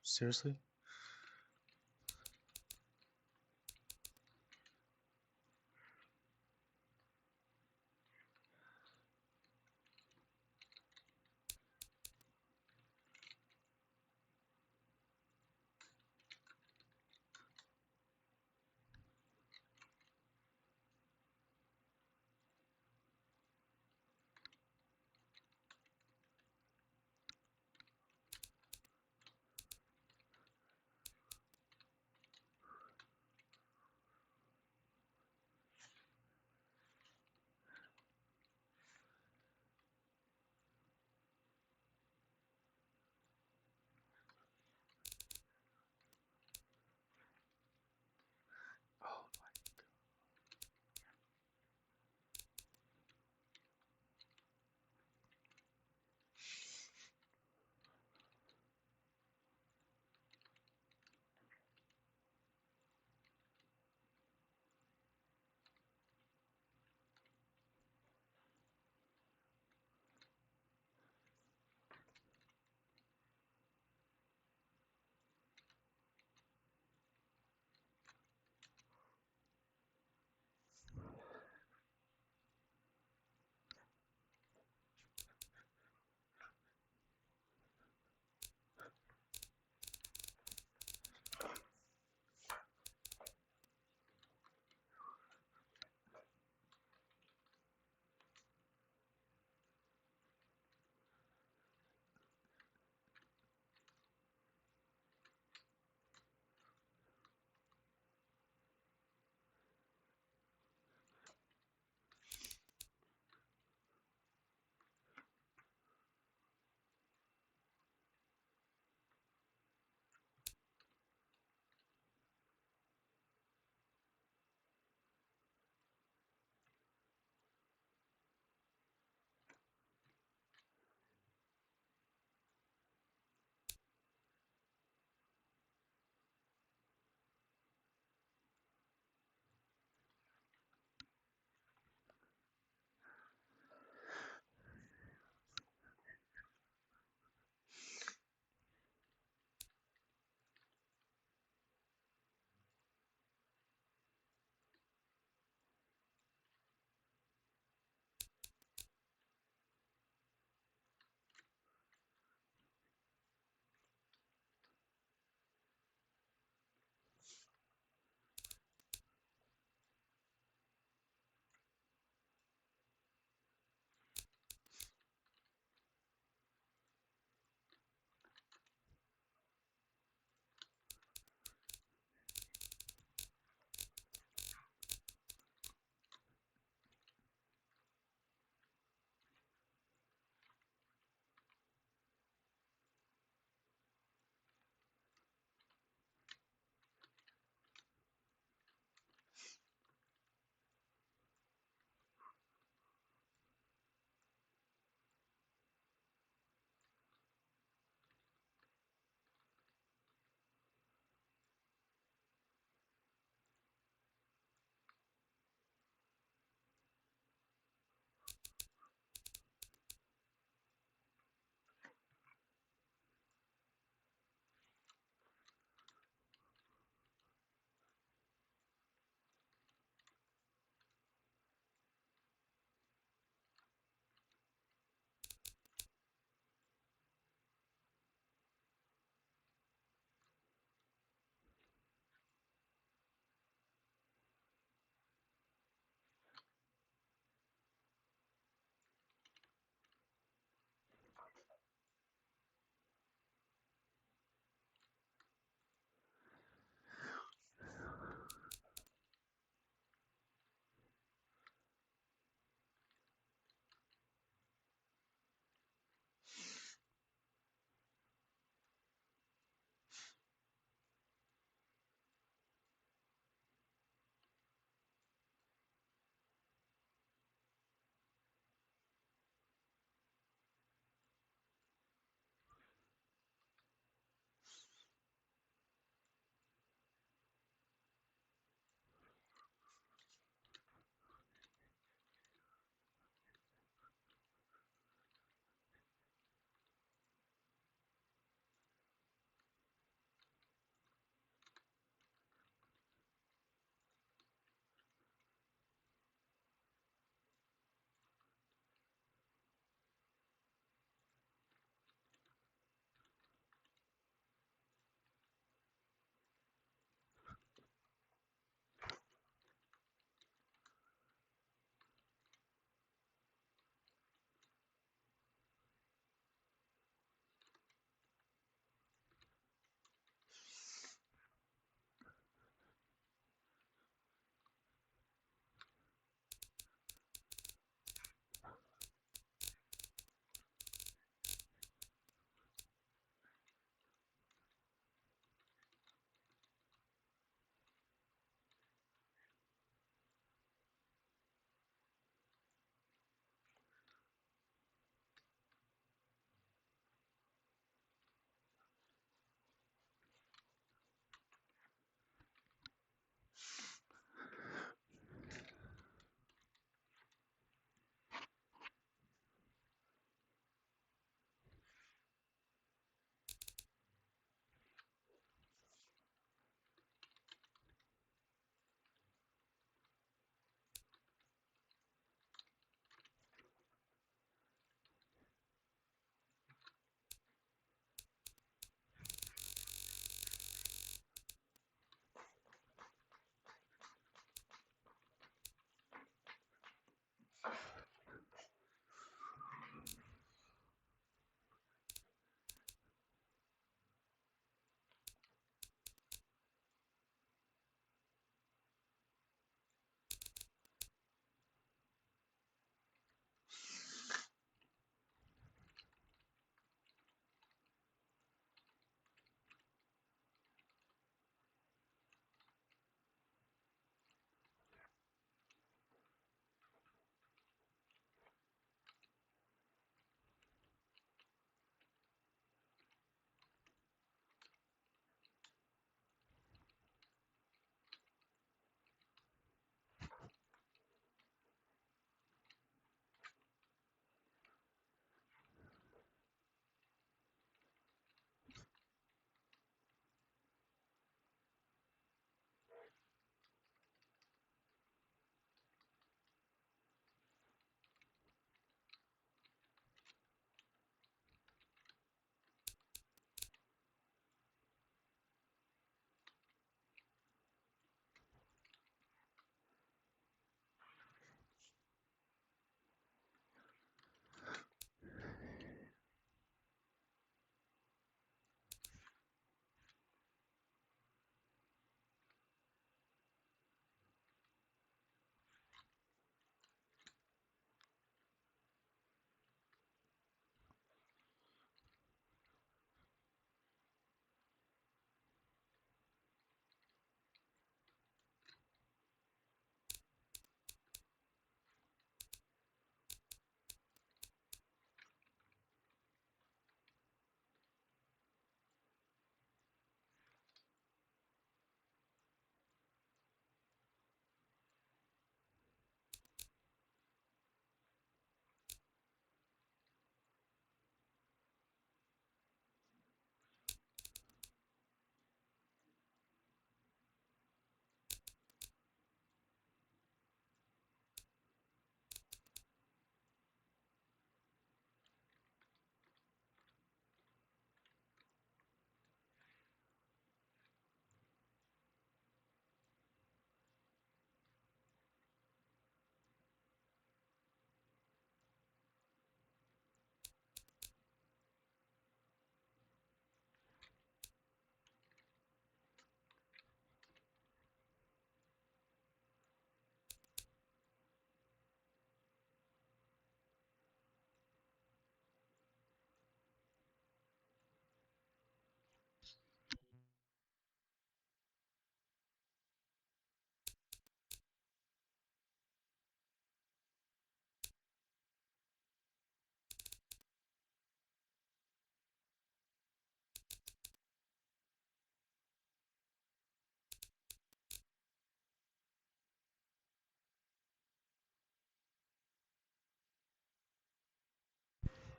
S1: Seriously?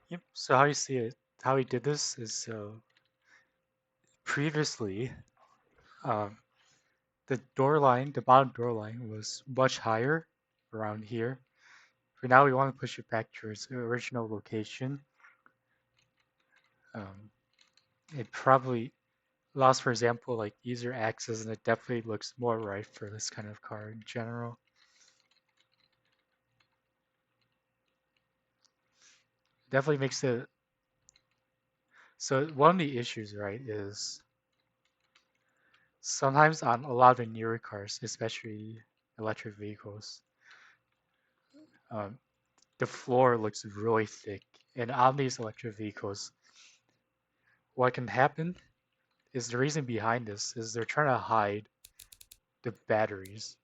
S1: Yep. So how you see it, how he did this is previously, um, the door line, the bottom door line was much higher around here. For now, we want to push it back to its original location. Um, it probably lost, for example, like easier access, and it definitely looks more right for this kind of car in general. Definitely makes it so. One of the issues, right, is sometimes on a lot of the newer cars, especially electric vehicles, um, the floor looks really thick. And on these electric vehicles, what can happen is the reason behind this is they're trying to hide the batteries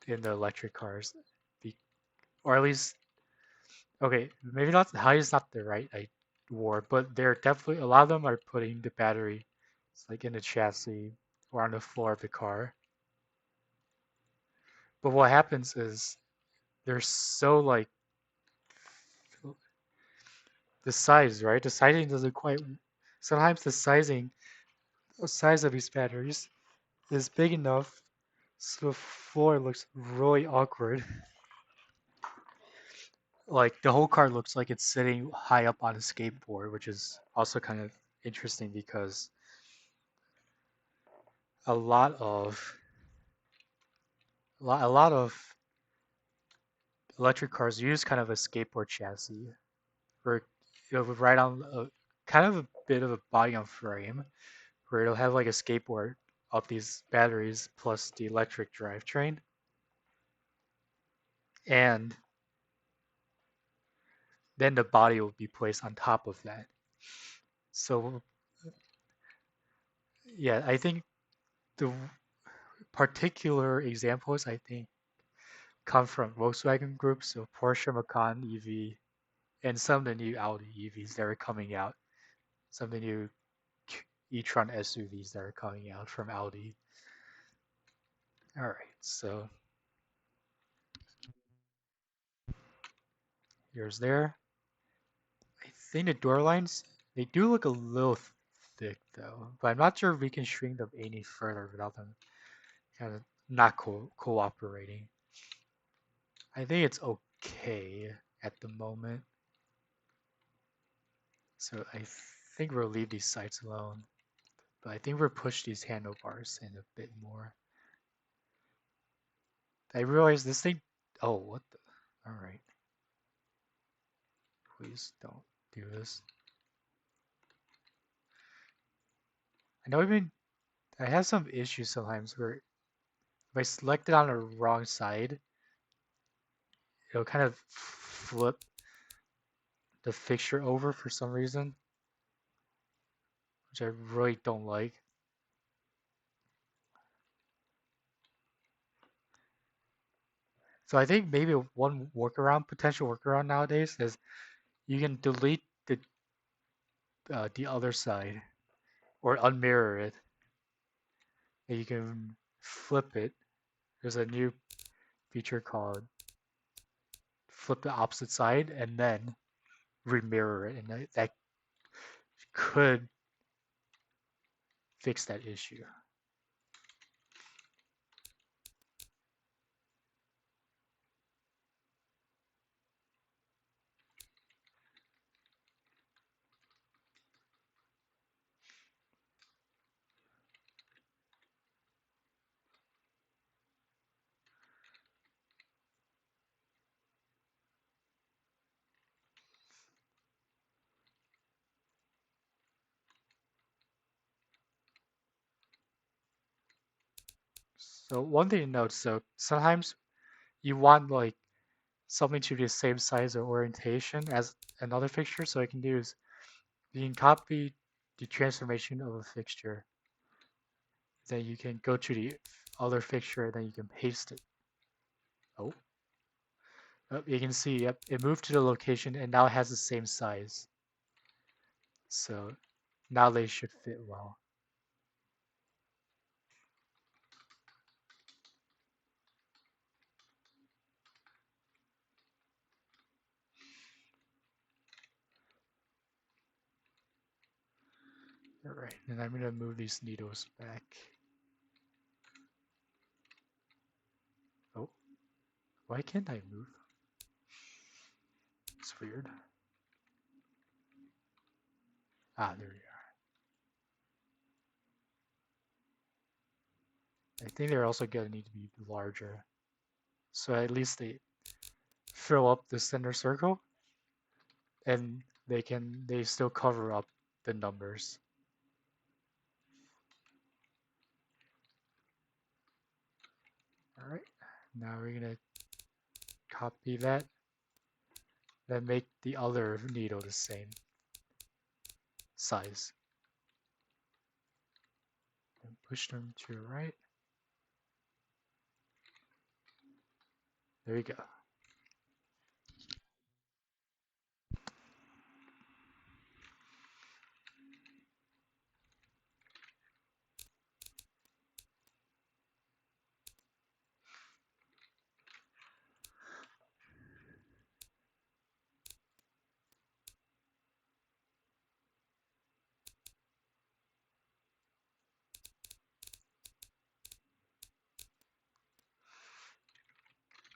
S1: in the electric cars, or at least, okay, maybe not hide is not the right word, but they're definitely a lot of them are putting the battery, it's like in the chassis or on the floor of the car. But what happens is they're so like the size, right? The sizing doesn't quite. Sometimes the size of these batteries is big enough so the floor looks really awkward. Like the whole car looks like it's sitting high up on a skateboard, which is also kind of interesting because a lot of a lot of electric cars use kind of a skateboard chassis, where right on a kind of a bit of a body on frame, where it'll have like a skateboard of these batteries plus the electric drivetrain, and then the body will be placed on top of that. So yeah, I think the particular examples I think come from Volkswagen Group, so Porsche Macan EV, and some of the new Audi EVs that are coming out, some of the new e-tron SUVs that are coming out from Audi. All right, so here's there. I think the door lines, they do look a little thick though, but I'm not sure if we can shrink them any further without them kind of not cooperating. I think it's okay at the moment. So I think we'll leave these sides alone. But I think we'll push these handlebars in a bit more. I realize this thing. Oh, what the? Alright. Please don't do this. I know even I have some issues sometimes where if I select it on the wrong side, it'll kind of flip the fixture over for some reason, which I really don't like. So I think maybe one workaround, potential workaround nowadays is you can delete the other side or unmirror it, and you can flip it. There's a new feature called flip the opposite side and then remirror it, and that could fix that issue. So one thing to note, so sometimes you want like something to be the same size or orientation as another fixture, so you can do is you can copy the transformation of a fixture, then you can go to the other fixture, then you can paste it. Oh, you can see, yep, it moved to the location and now it has the same size. So now they should fit well. Alright, and I'm gonna move these needles back. Oh, why can't I move? It's weird. Ah, there we are. I think they're also gonna need to be larger. So at least they fill up the center circle and they still cover up the numbers. Alright, now we're gonna copy that, then make the other needle the same size. And push them to the right. There you go.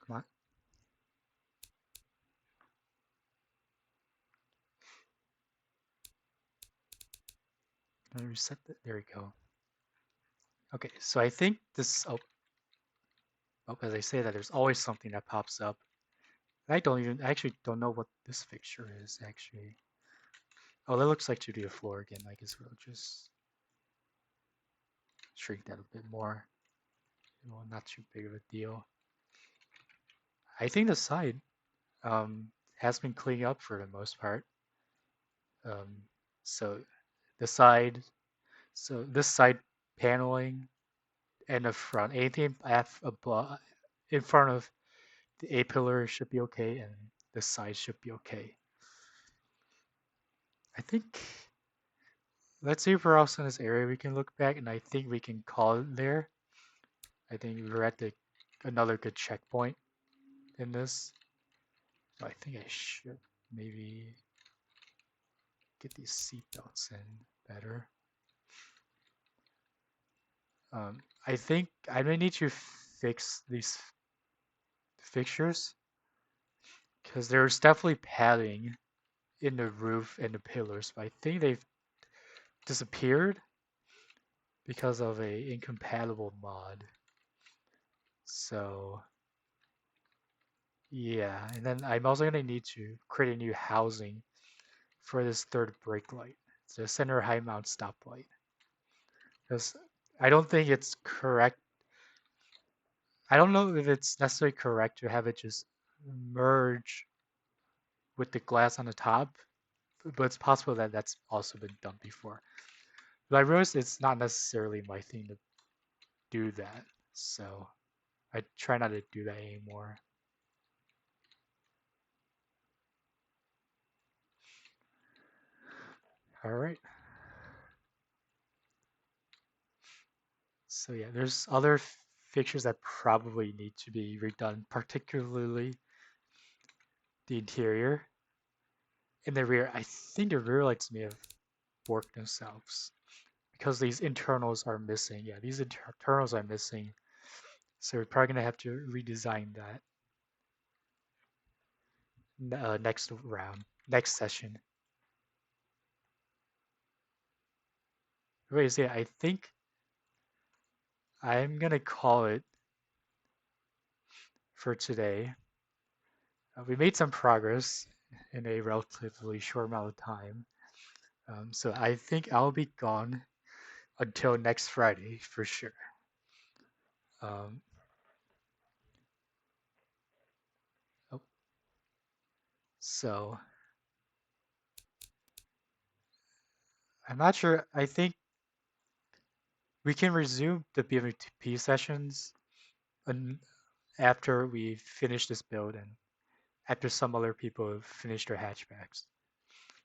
S1: Come on. Let me reset that. There we go. Okay, so I think this. As I say that, there's always something that pops up. I actually don't know what this fixture is actually. Oh, that looks like 2D floor again. I guess we'll just shrink that a bit more. Well, not too big of a deal. I think the side has been cleaned up for the most part. Um, so the side, so this side paneling and the front, anything above, in front of the A pillar should be okay, and the side should be okay. I think, let's see if we're also in this area we can look back, and I think we can call it there. I think we're at another good checkpoint in this. I think I should maybe get these seatbelts in better. I think I may need to fix these fixtures because there's definitely padding in the roof and the pillars, but I think they've disappeared because of a incompatible mod. So yeah, and then I'm also gonna need to create a new housing for this third brake light. It's a center high mount stoplight. Because I don't think it's correct. I don't know if it's necessarily correct to have it just merge with the glass on the top, but it's possible that that's also been done before. But I realize it's not necessarily my thing to do that, so I try not to do that anymore. All right. So yeah, there's other fixtures that probably need to be redone, particularly the interior. In the rear, I think the rear lights may have worked themselves because these internals are missing. Yeah, these internals are missing. So we're probably gonna have to redesign that next round, next session. Wait, yeah, I think I'm gonna call it for today. We made some progress in a relatively short amount of time. So I think I'll be gone until next Friday for sure. Um, oh, so I'm not sure. I think we can resume the BMTP sessions after we finish this build and after some other people have finished their hatchbacks.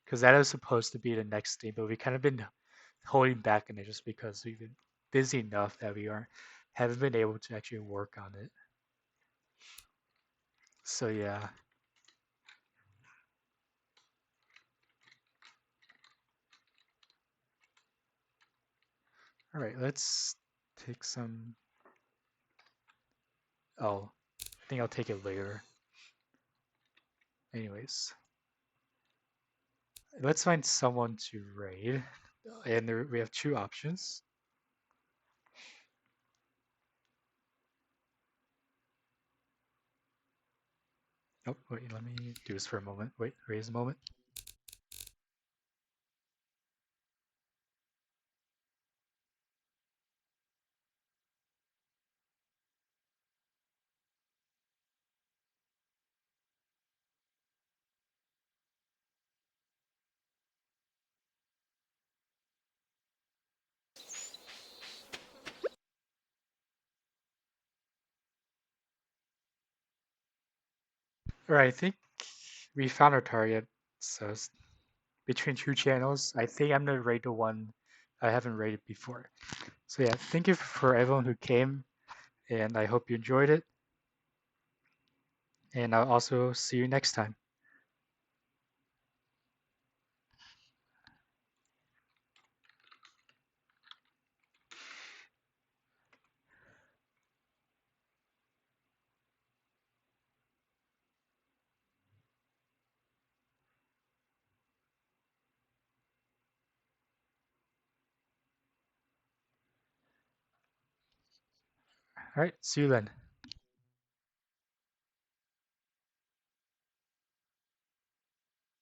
S1: Because that is supposed to be the next thing, but we kind of been holding back on it just because we've been busy enough that haven't been able to actually work on it. So yeah. All right, let's take some. Oh, I think I'll take it later. Anyways, let's find someone to raid. And we have two options. Oh, wait, let me do this for a moment. Wait, raise a moment. All right, I think we found our target. So it's between two channels, I think I'm gonna rate the one I haven't rated before. So yeah, thank you for everyone who came, and I hope you enjoyed it. And I'll also see you next time. All right, see you then.